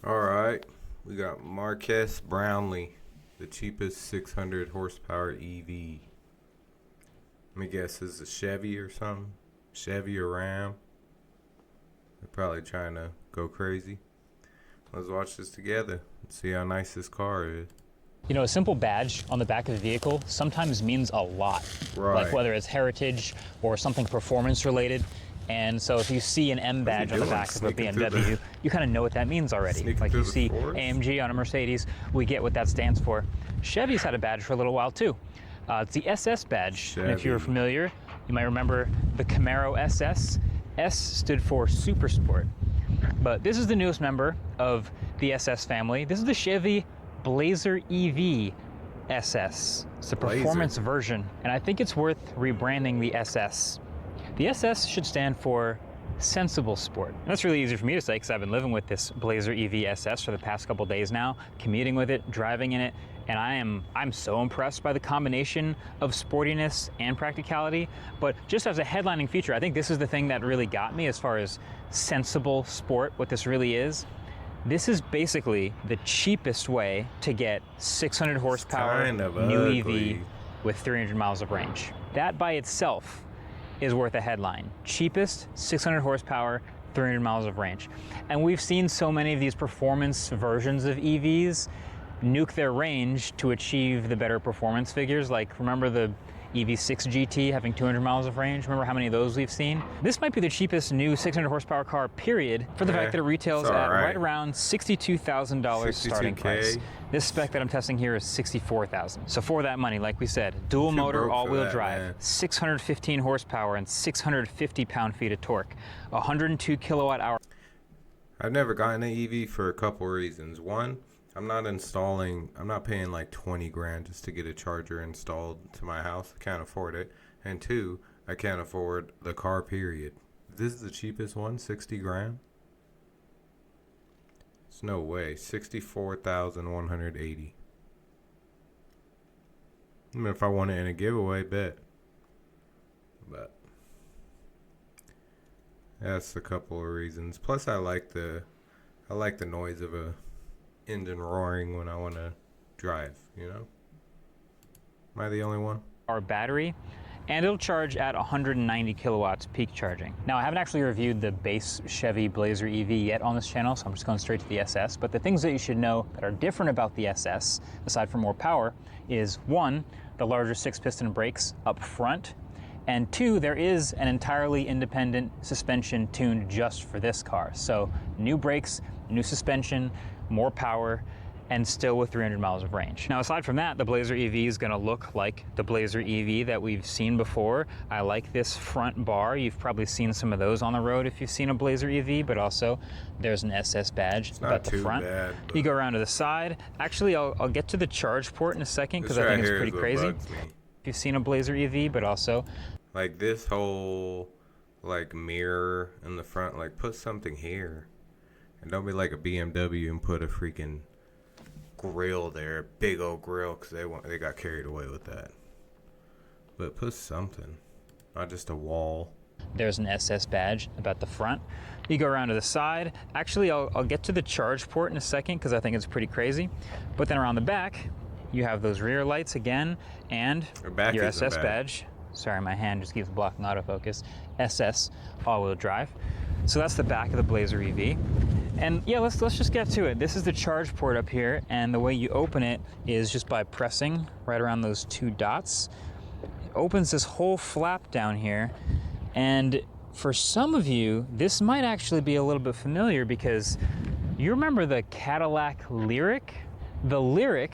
All right, we got Marques Brownlee, the cheapest 600 horsepower EV. Let me guess, is a Chevy or something? Chevy or Ram? They're probably trying to go crazy. Let's watch this together and see how nice this car is. You know, a simple badge on the back of the vehicle sometimes means a lot. Right. Like whether it's heritage or something performance related. And so if you see an M badge on the back of a BMW, you kind of know what that means already. Like you see AMG on a Mercedes, we get what that stands for. Chevy's had a badge for a little while too. It's the SS badge. And if you're familiar, you might remember the Camaro SS. S stood for Super Sport. But this is the newest member of the SS family. This is the Chevy Blazer EV SS. It's the performance version, and I think it's worth rebranding the SS. The SS should stand for sensible sport. And that's really easy for me to say because I've been living with this Blazer EV SS for the past couple days now, commuting with it, driving in it, and I'm so impressed by the combination of sportiness and practicality. But just as a headlining feature, I think this is the thing that really got me as far as sensible sport, what this really is. This is basically the cheapest way to get 600 horsepower new EV with 300 miles of range. That by itself is worth a headline. Cheapest, 600 horsepower, 300 miles of range. And we've seen so many of these performance versions of EVs nuke their range to achieve the better performance figures. Like, remember the EV6 GT having 200 miles of range? Remember how many of those we've seen? This might be the cheapest new 600 horsepower car, period, for the fact that it retails at right around $62,000 starting price. This spec that I'm testing here is $64,000. So for that money, like we said, dual motor, all-wheel drive, 615 horsepower and 650 pound-feet of torque, 102 kilowatt hour. I've never gotten an EV for a couple reasons. One, I'm not paying like 20 grand just to get a charger installed to my house. I can't afford it. And two, I can't afford the car, period. This is the cheapest one, 60 grand. It's no way. 64,180. I mean, if I want it in a giveaway, bet. But that's a couple of reasons. Plus I like the noise of a engine roaring when I want to drive, you know? Am I the only one? Our battery, and it'll charge at 190 kilowatts peak charging. Now, I haven't actually reviewed the base Chevy Blazer EV yet on this channel, so I'm just going straight to the SS. But the things that you should know that are different about the SS, aside from more power, is one, the larger 6-piston brakes up front, and two, there is an entirely independent suspension tuned just for this car. So new brakes, new suspension, more power, and still with 300 miles of range. Now, aside from that, the Blazer EV is gonna look like the Blazer EV that we've seen before. I like this front bar. You've probably seen some of those on the road if you've seen a Blazer EV, but also there's an SS badge at the front. You go around to the side. Actually, I'll get to the charge port in a second because I think it's pretty crazy. If you've seen a Blazer EV, but also like this whole like mirror in the front, like put something here. And don't be like a BMW and put a freaking grill there, big old grill, because they got carried away with that. But put something, not just a wall. There's an SS badge about the front. You go around to the side. Actually, I'll get to the charge port in a second because I think it's pretty crazy. But then around the back, you have those rear lights again and your SS badge. Sorry, my hand just keeps blocking autofocus. SS all-wheel drive. So that's the back of the Blazer EV. And yeah, let's just get to it. This is the charge port up here, and the way you open it is just by pressing right around those two dots. It opens this whole flap down here, and for some of you, this might actually be a little bit familiar because you remember the Cadillac Lyriq? The Lyriq,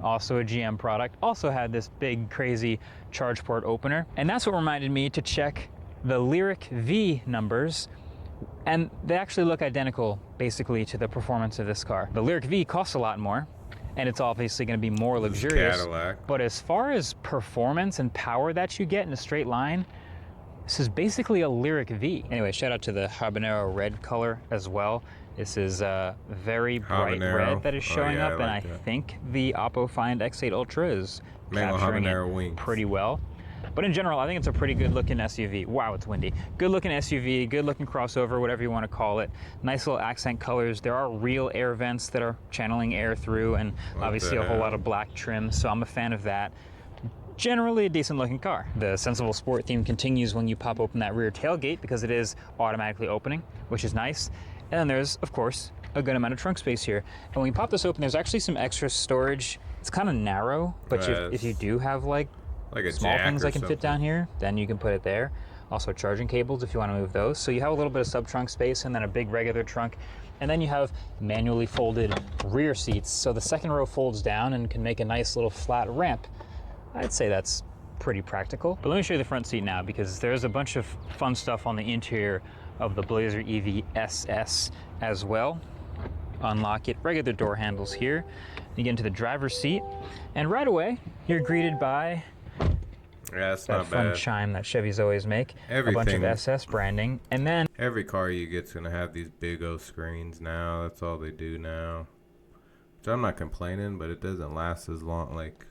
also a GM product, also had this big, crazy charge port opener, and that's what reminded me to check the Lyriq V numbers. And they actually look identical, basically, to the performance of this car. The Lyriq V costs a lot more, and it's obviously going to be more luxurious. Cadillac. But as far as performance and power that you get in a straight line, this is basically a Lyriq V. Anyway, shout out to the Habanero red color as well. This is a very bright red that is showing up, and I think the Oppo Find X8 Ultra is capturing it pretty well. But in general, I think it's a pretty good looking SUV. Wow, it's windy. Good looking SUV, good looking crossover, whatever you want to call it. Nice little accent colors. There are real air vents that are channeling air through, and obviously a whole lot of black trim, so I'm a fan of that. Generally a decent looking car. The sensible sport theme continues when you pop open that rear tailgate because it is automatically opening, which is nice. And then there's, of course, a good amount of trunk space here. And when you pop this open, there's actually some extra storage. It's kind of narrow, but if you do have like a small things that can something fit down here, then you can put it there. Also charging cables if you want to move those. So you have a little bit of sub-trunk space and then a big regular trunk. And then you have manually folded rear seats. So the second row folds down and can make a nice little flat ramp. I'd say that's pretty practical. But let me show you the front seat now because there's a bunch of fun stuff on the interior of the Blazer EV SS as well. Unlock it, regular door handles here. You get into the driver's seat, and right away you're greeted by that's that not fun bad. chime that Chevys always make. Everything. A bunch of SS branding, and then every car you get's gonna have these big O screens now. That's all they do now. Which I'm not complaining, but it doesn't last as long. Like,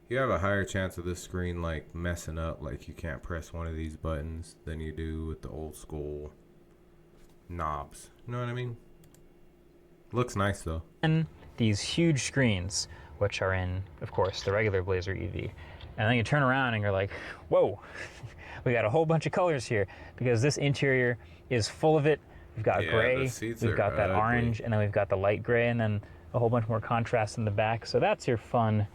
you have a higher chance of this screen like messing up, like you can't press one of these buttons than you do with the old school knobs. You know what I mean? Looks nice though. and these huge screens, which are in, of course, the regular Blazer EV. And then you turn around and you're like, whoa, we got a whole bunch of colors here because this interior is full of it. We've got gray, we've got that orange, and then we've got the light gray, and then a whole bunch more contrast in the back. So that's your fun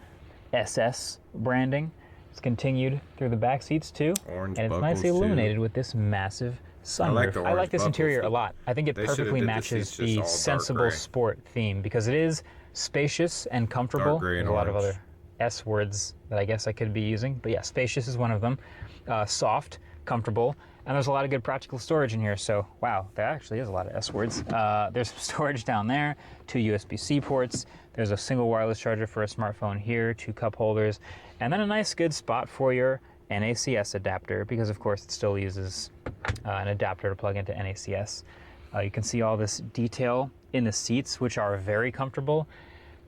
SS branding. It's continued through the back seats too. Orange and it's nicely illuminated with this massive sunroof. I like this interior a lot. I think it perfectly matches the sensible sport theme because it is spacious and comfortable. There's a lot of other S words that I guess I could be using, but yeah, spacious is one of them. Soft, comfortable, and there's a lot of good practical storage in here. So wow, there actually is a lot of S words. There's some storage down there, 2 USB-C ports. There's a single wireless charger for a smartphone here, 2 cup holders, and then a nice good spot for your NACS adapter because of course it still uses an adapter to plug into NACS. You can see all this detail in the seats, which are very comfortable.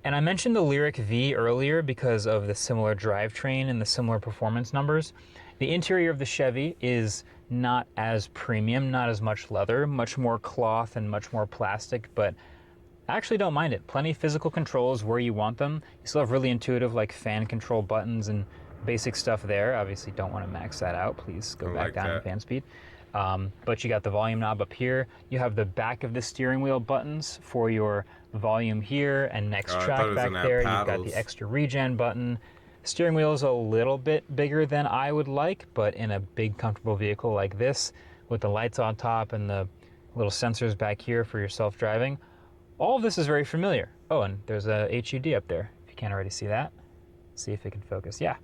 And I mentioned the Lyric V earlier because of the similar drivetrain and the similar performance numbers. The interior of the Chevy is not as premium, not as much leather, much more cloth and much more plastic, but I actually don't mind it. Plenty of physical controls where you want them. You still have really intuitive like fan control buttons and basic stuff there. Obviously don't want to max that out. Please go back down to fan speed. But you got the volume knob up here. You have the back of the steering wheel buttons for your volume here and next track back there. You've got the extra regen button. Steering wheel is a little bit bigger than I would like, but in a big comfortable vehicle like this with the lights on top and the little sensors back here for your self-driving, all of this is very familiar. Oh, and there's a HUD up there if you can't already see that. See if it can focus. Yeah.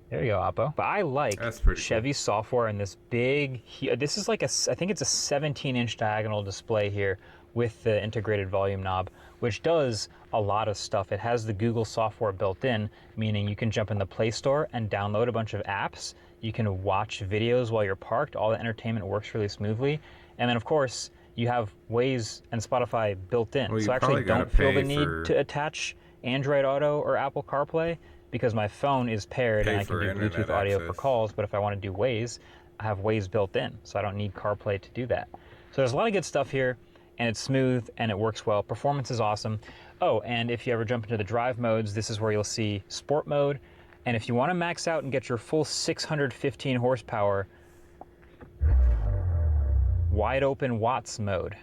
There you go, Oppo. But I like Chevy software in this big, this is like I think it's a 17-inch diagonal display here with the integrated volume knob, which does a lot of stuff. It has the Google software built in, meaning you can jump in the Play Store and download a bunch of apps. You can watch videos while you're parked. All the entertainment works really smoothly. And then, of course, you have Waze and Spotify built in. So I actually don't feel the need to attach Android Auto or Apple CarPlay, because my phone is paired and I can do Bluetooth audio for calls, but if I want to do Waze, I have Waze built in, so I don't need CarPlay to do that. So there's a lot of good stuff here, and it's smooth, and it works well. Performance is awesome. Oh, and if you ever jump into the drive modes, this is where you'll see Sport mode, and if you want to max out and get your full 615 horsepower, wide open watts mode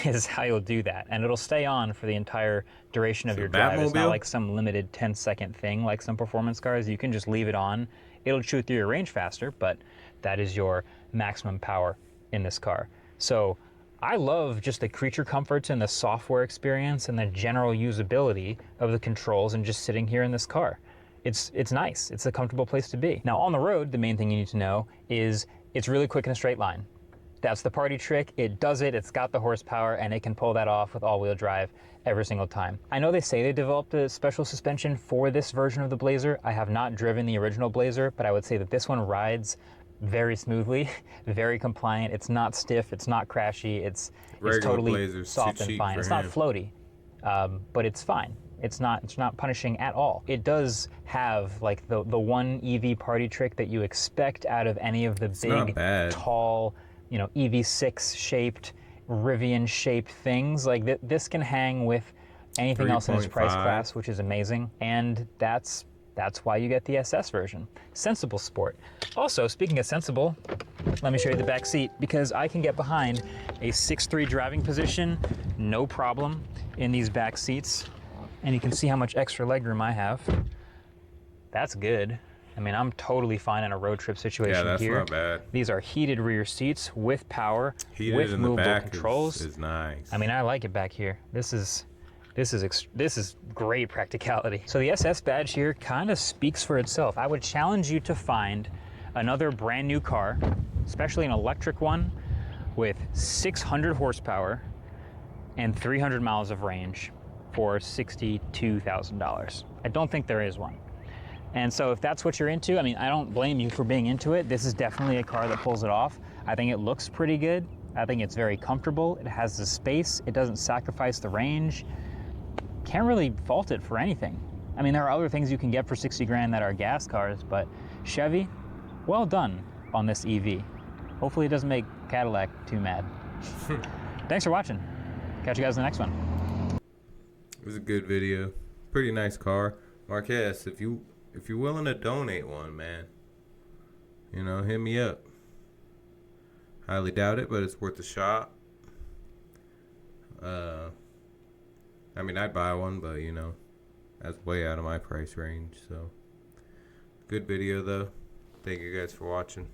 is how you'll do that, and it'll stay on for the entire duration of your drive. It's not like some limited 10-second thing like some performance cars. You can just leave it on. It'll chew through your range faster, but that is your maximum power in this car. So I love just the creature comforts and the software experience and the general usability of the controls and just sitting here in this car. It's nice. It's a comfortable place to be. Now on the road, the main thing you need to know is it's really quick in a straight line. That's the party trick. It does it. It's got the horsepower, and it can pull that off with all-wheel drive every single time. I know they say they developed a special suspension for this version of the Blazer. I have not driven the original Blazer, but I would say that this one rides very smoothly, very compliant. It's not stiff. It's not crashy. It's totally soft and fine. It's not floaty, but it's fine. It's not punishing at all. It does have like the one EV party trick that you expect out of any of the big, tall, you know, EV6 shaped, Rivian shaped things. Like this can hang with anything else in its price class, which is amazing. And that's why you get the SS version. Sensible sport. Also, speaking of sensible, let me show you the back seat, because I can get behind a 6'3" driving position, no problem, in these back seats. And you can see how much extra legroom I have. That's good. I mean, I'm totally fine in a road trip situation here. Yeah, that's not bad. These are heated rear seats with power, heated with in movable the back controls. Is nice. I mean, I like it back here. This is great practicality. So the SS badge here kind of speaks for itself. I would challenge you to find another brand new car, especially an electric one, with 600 horsepower and 300 miles of range for $62,000. I don't think there is one. And so if that's what you're into, I mean, I don't blame you for being into it. This is definitely a car that pulls it off. I think it looks pretty good. I think it's very comfortable. It has the space. It doesn't sacrifice the range. Can't really fault it for anything. I mean, there are other things you can get for 60 grand that are gas cars, but Chevy, well done on this EV. Hopefully it doesn't make Cadillac too mad. Thanks for watching. Catch you guys in the next one. It was a good video. Pretty nice car. Marques, if you're willing to donate one, man, you know, hit me up. Highly doubt it, but it's worth a shot. I mean, I'd buy one, but, you know, that's way out of my price range. So, good video, though. Thank you guys for watching.